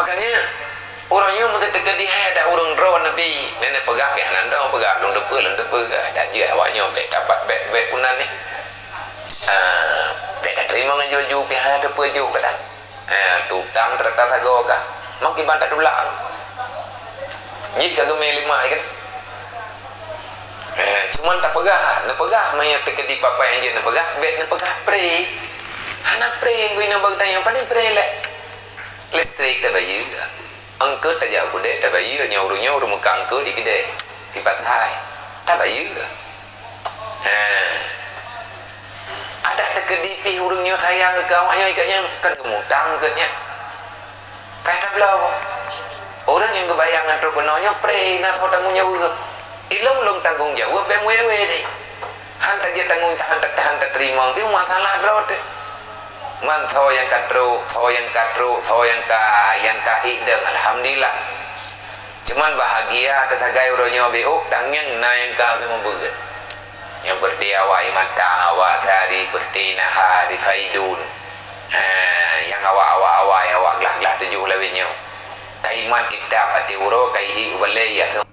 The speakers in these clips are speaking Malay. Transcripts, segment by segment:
Makanya orangnya mesti tegak di ada orang draw nabi nenek pegak ya nanda pegak dong depe dan juga awaknya dapat bet punan ni bet terima ngejuju pihak depe ju kadang tutang terkata go kah makin bantat dulu jika gemel lima kan cuman tak pegah maya tegak di papa yang je pegah bet pegah pre anak pre gue nak bagtanya paling pre listrik tak bayu angkat aja aku deh, tak bayu nyaur muka angkat di gede, di patai, tak bayu. Ada terkedipi urungnya sayang ke kawannya ikatnya kan kemutang katnya, kayak tak belau. Orang yang kebayangan terkenalnya pre, nak tahu tanggung jawab, ilung tanggung jawab, BMW deh. Hantar je tanggung hantar terima, tu masalah rot. Man tho yang katro yang deng alhamdulillah. Cuman bahagia tetagai uronyo beuk tangyang na yang ka membeut. Yang berdiawai matang awak dari bertina hari faidun. Yang awak lah tujuh lawinyo. Kaiman kitab ati uro kai hi walaya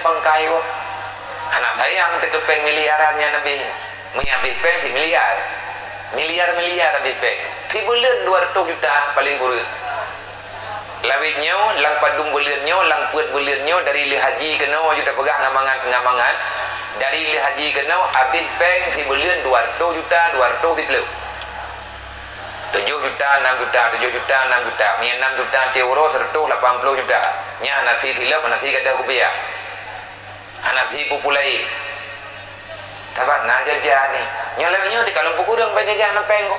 pangkayu anak saya yang tekepeng miliarannya nabi menyabih peng di miliar habis peng di bulan 200 juta paling buruk lawitnya lang padung bulannya lang puat bulannya dari li haji kena juta pegah ngamangan dari li haji kena habis peng di bulan 200 juta 230 7 juta 6 juta 7 juta 6 juta 6 juta euro 180 juta nya nanti tilap nanti kada kupiah anak si populai tabat na jajan ni nyalanya di kalau pukurang banyak jajan peng ko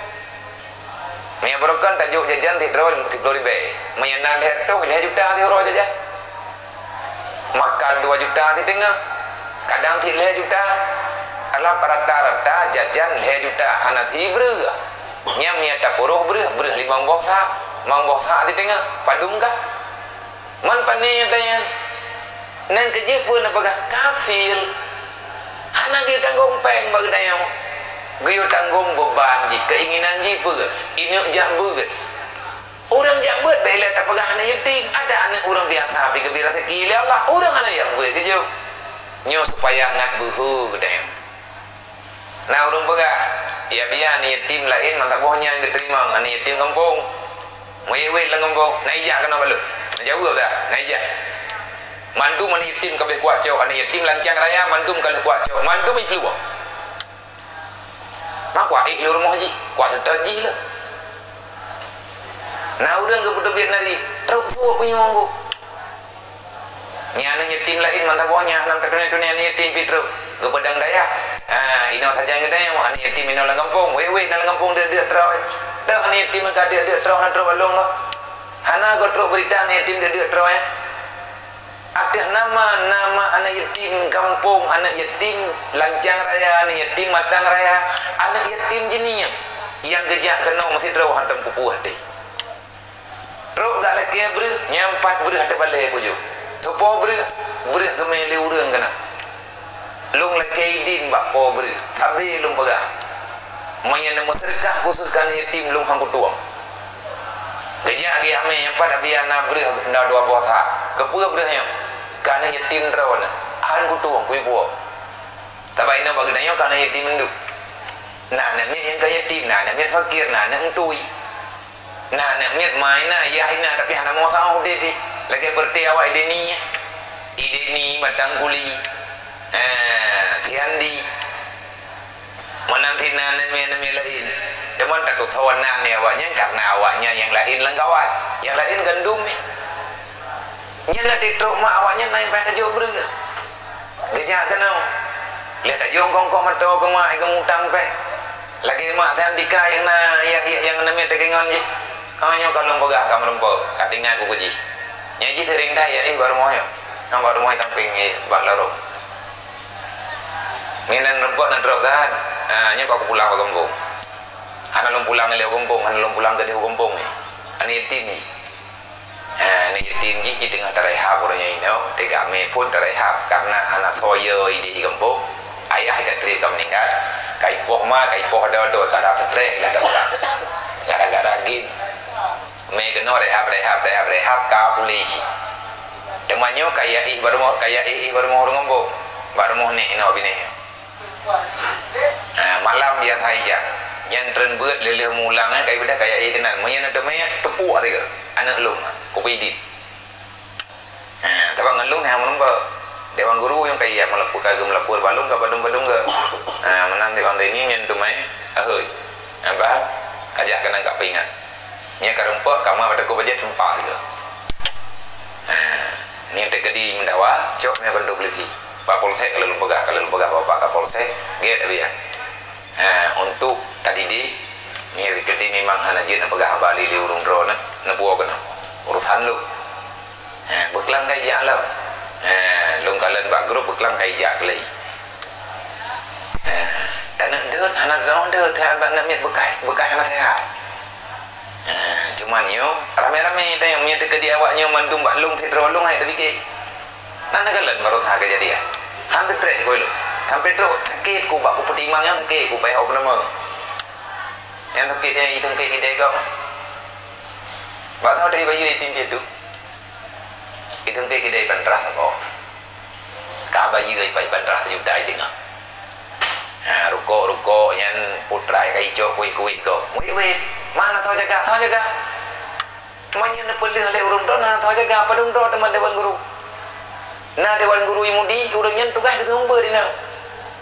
maya brokan tajuk jajan ti drol ti ribe maya nan her to 5 juta ti ro jajan makan 2 juta ti tengah kadang ti 5 juta ala rata-rata jajan 5 juta anak si bre nya maya ta poroh bre 5 bosa ti tengah padum ka man pane tanya nan kerja pun apakah kafir anak kita tanggung peng bagi dayang dia tanggung beban keinginan jipa ini jambut orang jambut bela tak pegah anak yatim ada anak orang biasa tapi kebira sekili Allah orang anak yang gue kerja nyo supaya ngat buhu dayang nah orang pegah ya biar anak yatim lain mantap bohnya yang diterima anak yatim kampung wewe lah kampung naijak kena balu jauh dah naijak mandu man yatim kabeh kuat jauh anak yatim lancang raya mandum kalau kuat jauh mandum itu luar mak kuat iklu rumah ji kuat terji lah nah udah ke budak biar nari teruk suap punya monggo ni anak yatim lain mantap bohnya nam dunia anak yatim pitru ke pedang daya ino saja yang daya anak yatim ino lang kampung wewe lang kampung dia terau dah anak yatim ka dia terau nak terau balong lah hana go terau berita anak yatim dia terau ada nama anak yatim kampung, anak yatim lancang raya, anak yatim matang raya, anak yatim jenisnya yang gejak kena mesti terus hantam pupu hati. Terus gak lagi ber, nyampat ber hati balik pujuk. Sopo ber gemeli urang kena. Lung lagi din bak po ber, tapi lung pegah. Mayan masyarakat khususkan yatim lung hangku tuang. Gejak lagi ame nyampat abi anak ber ndak dua bosa. Kepua beranya karena yatim rawan han kutuang kui buah tapi ina baginanya karena yatim itu nah namanya yang kaya yatim nah namanya fakir nah namanya tui nah namanya mainna ya ina tapi hana mau sama dede lagi berarti awak ideni batang kuli tiandi menanti namanya lain cuman tak tahu namanya awaknya karena awaknya yang lain lengkawat yang lain gandum nyana titruk mak awaknya naik pada jauh berga gejak kenal lihat aja kongkong matau ke mak ke mutang pe lagi mak tan dika yang namanya tekengon je hanya kalau pegah kamar rempo katingan ku kuji nyaji sering dah ya baru mau ya nang baru mau camping bak laro minan rempo nan drop dah nya kok pulang ke kampung ana lum pulang le kampung ana lum pulang ke di kampung ni ani yatim ni anak yatim ji tengah terehab orangnya ini tegame pun terehab karena anak toyo di kampung ayah katri kam meninggal kaipoh ada kada tereh lah gara-gara gin me kena rehab ka polisi temannya kayak baru mau orang ngomong baru mau nih ini bini malam dia thai yang tren beut lele mulang kayak beda kayak kenal menya namanya tepuk tiga anak lung kopi dit tapi ngelung yang menunggu dewan guru yang kayak melapur balung ke badung ke menanti orang ini yang tumai apa kajak kena angkat pingat nya karumpa kamu ada ko budget tempat tiga ni tegedi mendawa cok ni bentuk beli Pak Polsek kalau pegang Bapak Kapolsek get dia untuk tadi di ni kedi memang hana jin pegang bali li urung drone na buo kana urusan lu beklam kai ja lo lung kalen bak grup beklam kai ja klei tanah deut hana deut teh nak mit bekai hana teh cuman yo rame-rame itu yang minta ke dia awaknya mandum bak lung sidro lung ai tapi ke nana kalen baru tha kejadian hampir tres ko lu sampai tro sakit ku bak ku petimang yang sakit ku pai op nama yang sakitnya itu ke kita kau bak tahu dari bayu itim itu ke kita penrah kau ka bayu ai pai penrah juta itu ngah ruko yang putra kai cok kui kau wait mana tahu jaga mana pelih le urun do na tahu jaga apa dum do teman dewan guru na dewan guru imudi urang nyen tugas di sumber dina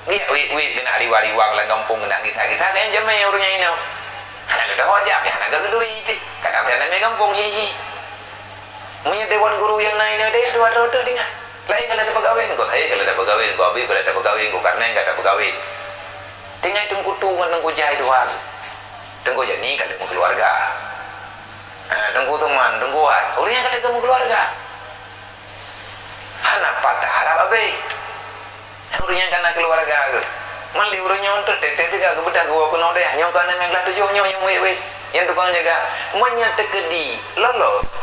dia wait kena diwari wang la kampung kena kita kan jamai urangnya ini ana dah wajib ya naga geduri kadang sana me kampung hihi punya dewan guru yang naik dia dua roda dengan lain kalau ada pegawai kau saya kalau ada pegawai kau abi kalau ada pegawai kau karena enggak ada pegawai tinggal tunggu tunggu jahit doang tunggu jadi kalau mau keluarga tunggu teman tunggu orangnya kalau kamu keluarga anak patah harap abe orangnya karena keluarga mali orangnya untuk tete juga kebedah gua kena deh nyong kana menglah tujuh nyong wewe yang tukang jaga menyata kedi lolos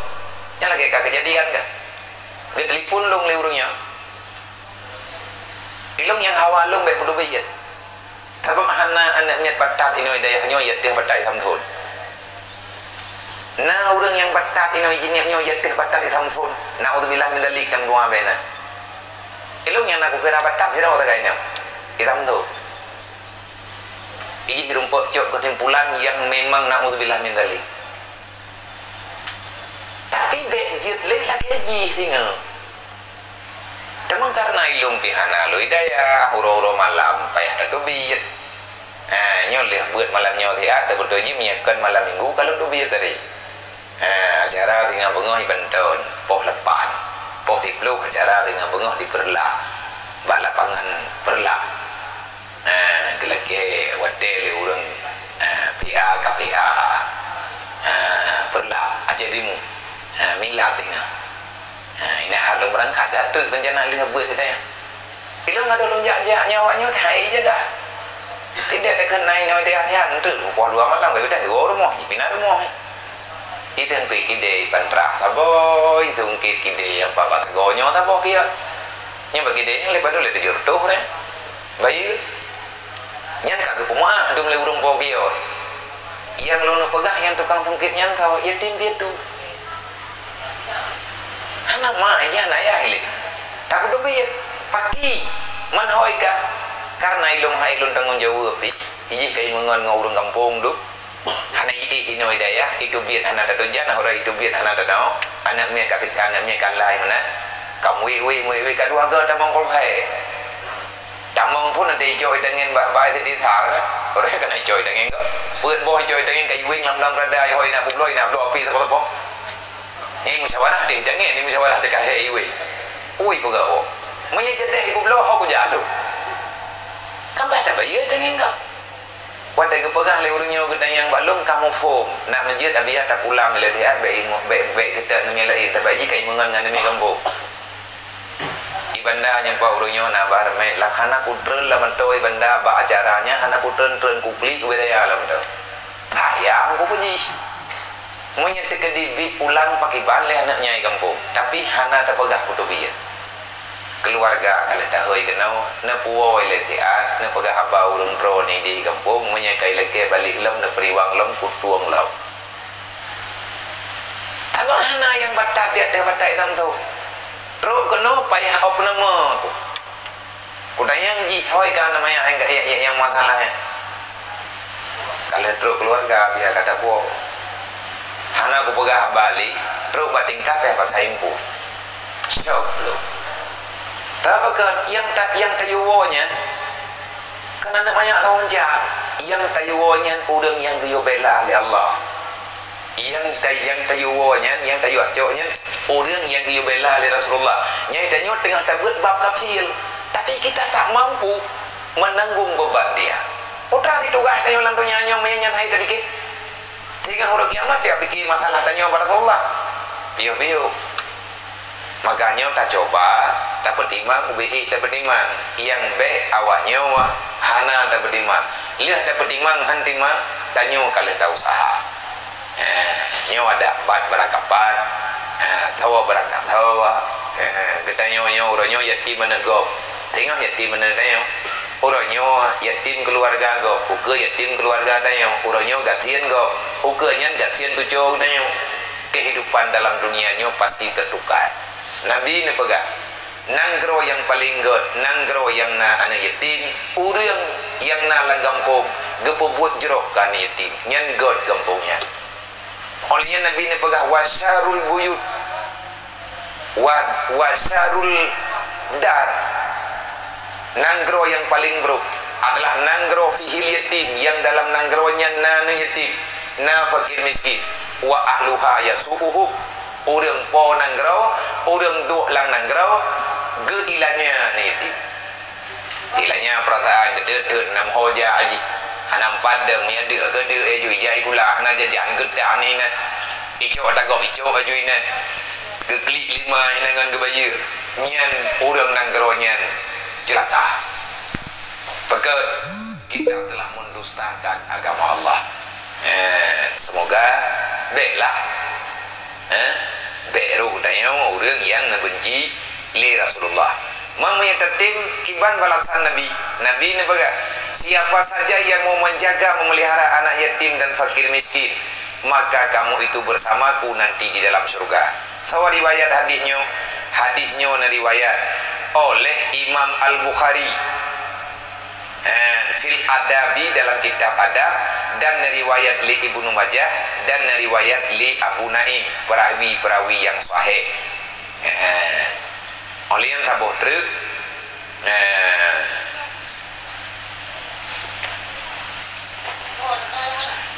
yang lagi kejadian kan telepon long le orangnya ilong yang hawa long baik perlu bayar tapi anak niat patat ini daya nyo yat teh patat tham thon na urang yang patat ini jinnya nyo yat teh patat tham thon naudzubillah min dalik kan gua bena ilung yang aku kira patat sira ora kayaknya hitam tu ini rumput cok kesimpulan yang memang naudzubillah min dalik tapi bejit le lagi aji singa teman karena ilung pihana lo idaya huro-huro malam payah ada biyet nyoleh buat malam nyothi ada berdua miakan malam minggu kalau tu biyet tadi acara dengan bengah ibanton poh lepan poh dipeluk acara dengan bengah di perlak bak lapangan perlak kelake hotel urang PA KPA perlak aja dimu milat dengan ini hal berangkat ada rencana lihat buat kita ya ilmu ada lonjak nyawanya thai je dah tidak ada kenai nyawa dia hati tu buat dua malam gak udah gua rumah pina rumah itu yang kide pantra tabo itu kide yang bapak gonyo tabo kia yang bagi dia yang lepas tu lepas jurut tu kan bayi yang kagak kumah dum le urung pokio yang lu pegang yang tukang tungkit nyantau yatim piatu anak mak aja anak ya ini takut dobi pagi manhoi ka karena ilung hailun tanggung jawab iji kai mengon ngurung kampung du hana ini daya itu biar hana tatujan ora itu biar hana tatau anak mia katika anak mia kalai mana kamu wi kadua ga tamong kol hai tamong pun nanti coy dengan ba di thang ora kana coy dengan ko put boy coy dengan kai wing lam radai hoi na bubloi na blo pi apa ini musyawarah deh, jangan ini musyawarah dekat highway. Ui pegawai, menyedih ibu belah aku jatuh. Kamu ada bayar dengan kau. Waktu kepegang leurnya kita yang balung kamu form nak menjadi abiat tak pulang letihan baik kita menyelai terbaik kai mengan dengan demi kampung. Ibanda yang pak urunyo nak barme lah anak kutren lah mentoi benda ba acaranya anak kutren kupli ke budaya lah mentoi. Sayang aku puji. Munya tekedibi pulang pakai balik anaknya di kampung. Tapi hana terpegah putubiya. Keluarga kalau tahu kenau na puwo iletiat na pegah haba urun ro ni di kampung munya kai leke balik lam na periwang lam kutuang lam. Abang hana yang batak dia teh batak tam tu. Ro keno payah op nama tu. Kudayang ji hoi kan namanya yang masalahnya. Kalau ro keluarga dia kata puwo. Hana aku pegah balik, ro batingkap ya bathaimpu. Stop lu. Tapi kan yang tayuwonya karena namanya tahun jam yang tayuwonya udang yang dia bela oleh Allah yang tayuwonya yang tayu acoknya udang yang dia bela oleh Rasulullah nyai tanya tengah tabut bab kafir tapi kita tak mampu menanggung beban dia putra itu gak tanya lang tunya nyong menyanyian hai tadi ke tinggal orang kiamat dia pikir masalah tanya pada Rasulullah biu makanya tak coba tak bertimang tak bertimang yang awaknya hana tak bertimang lihat tak bertimang hantimang tanya kalian tak usaha nyawa dapat berangkapan tawa berangkat tawa katanya orangnya yatim menegop tengah yatim menegop orangnya yatim keluarga gop uke yatim keluarga tanya orangnya gatian gop ukenya gatian tujuh tanya kehidupan dalam dunianya pasti tertukar. Nabi ni pegang nanggro yang paling god nanggro yang na anak yatim urang yang na lang gampung gepebut jerok kan yatim nyan god gampungnya olehnya Nabi ni pegang wasarul buyut wasarul dar nanggro yang paling buruk adalah nanggro fihil yatim yang dalam nanggronya na yatim na fakir miskin wa ahluha yasuuhum orang po nanggro, orang duk lang nanggro, ge ilanya ni yatim. Ilanya perasaan gede nam hoja aji. Anam padang ni ada gede eju jai kula na jajan gede ni na. Ijo ada go ijo aju ni. Ge klik lima dengan ge bayu. Nyan orang nanggro nyan celaka. Pekat kita telah mendustakan agama Allah. Semoga baiklah. Beru tanya orang yang benci li Rasulullah. Mamanya tertim kiban balasan Nabi. Nabi ni baga. Siapa saja yang mau menjaga memelihara anak yatim dan fakir miskin, maka kamu itu bersamaku nanti di dalam surga. Sawa riwayat hadisnya riwayat oleh Imam Al-Bukhari fil adabi dalam kitab adab dan riwayat li Ibnu Majah dan riwayat li Abu Naim perawi yang sahih oleh yang tabuh truk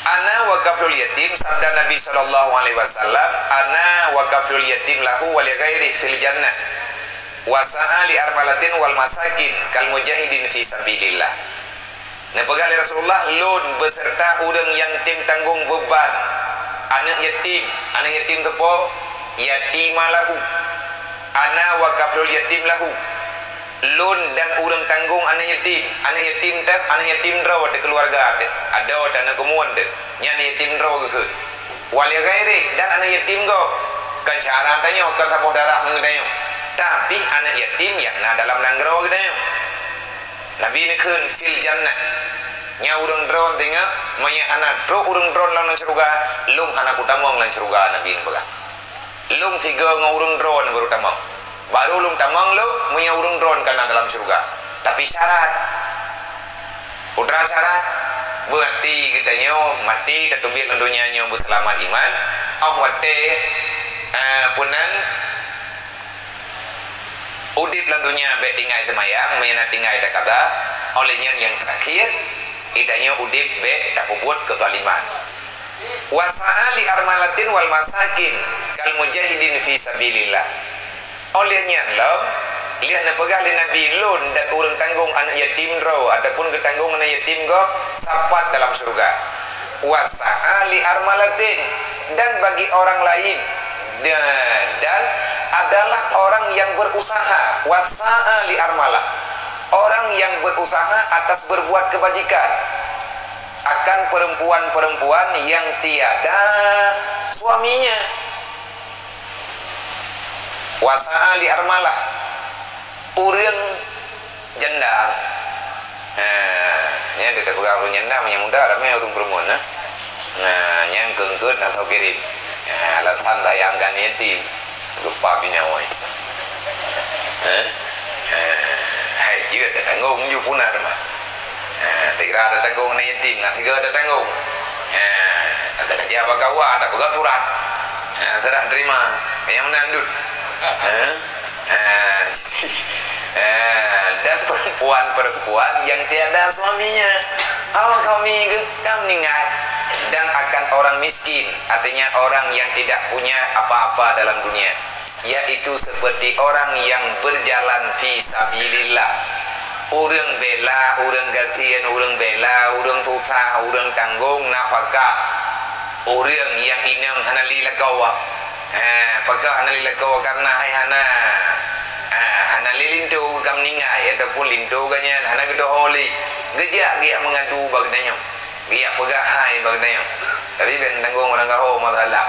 ana wakaful yatim sabda Nabi sallallahu alaihi wasallam ana wakaful yatim lahu wa li ghairi fil jannah wa sa'ali armalatin wal masakin kal mujahidin fi sabilillah. Nah, pegali Rasulullah lun beserta orang yang tim tanggung beban anak yatim tepo yatimalahu ana wa kafrul yatim lahu lun dan orang tanggung anak yatim teh anak yatim raw de keluarga teh ada dana kemuan teh nya yatim raw ke wal ghairi dan anak yatim go kan cara tanya kan tabuh darah ngeudayo tapi anak yatim yang na dalam nanggro geudayo Nabi ni keun fil jannah nya urang dron tinga maya anak tro urang dron lang nang surga lung anak utamong lang surga Nabi ni baga lung tiga ngurung dron baru tamang baru lung tamang lo maya urang dron kana dalam surga tapi syarat putra syarat berarti kitanya mati tatubir dunia nya berselamat iman awate punan udip lang dunia be tinggai temayang mena tinggai tak kata olehnya yang terakhir idanya udip be tak buat kezaliman wasa'ali armalatin wal masakin kal mujahidin fi sabilillah olehnya lom lihat na pegali Nabi lun dan urang tanggung anak yatim ro ataupun ketanggung anak yatim go sapat dalam surga wasa'ali armalatin dan bagi orang lain dan adalah orang yang berusaha wasa'a li armalah orang yang berusaha atas berbuat kebajikan akan perempuan-perempuan yang tiada suaminya. Wasaha li armalah, urang janda. Nya ada pegawai janda yang muda ramai urang perempuan. Yang keungkeut atau kirim. Alasan tayangkan yatim, lupa binawai. Hai juga ada tanggung ju punah mah. Tira ada tanggung na yatim, tiga ada tanggung. Ada kerja bagawa, ada pegaturan. Serah terima, yang menandut. Dan perempuan-perempuan yang tiada suaminya. Kami meninggal. Dan akan orang miskin, artinya orang yang tidak punya apa-apa dalam dunia, yaitu seperti orang yang berjalan fi sabilillah. Urang bela, urang gantian, urang bela, urang tutah, urang tanggung nafkah. Urang yang inam hanalila kawa. Pagka hanalila kawa karena hai hanalilintu kam ningai ataupun lintu ganyan hanagedo holi. Gejak dia mengadu bagdanya. Dia pegahai bagdanya. Tapi ben tanggung orang kau masalah.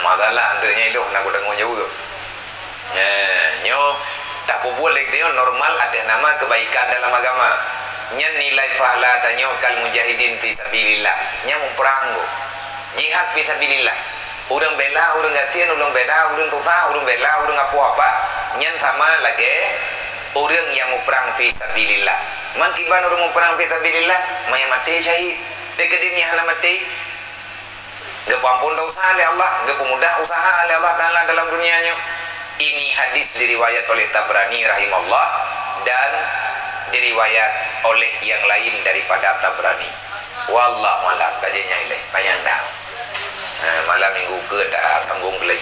Masalah andanya itu nak tanggung juga. Nyo tak boleh dia normal ada nama kebaikan dalam agama. Nya nilai pahala tanyo kal mujahidin fi sabilillah. Nya memperanggo. Jihad fi sabilillah. Urang bela, urang gatian, urang bela, urang tutah, urang bela, urang apa-apa. Nya sama lagi urang yang perang fi sabilillah. Man kiban urang perang fi sabilillah, maya mati syahid. Dekedim nya mati. Gapampun usaha oleh Allah, gapamudah usaha oleh Allah Taala dalam dunianya. Ini hadis diriwayat oleh Tabrani rahimahullah dan diriwayat oleh yang lain daripada Tabrani. Wallah malam kajanya ilai payang dah. Malam minggu ke dah tanggung gelai.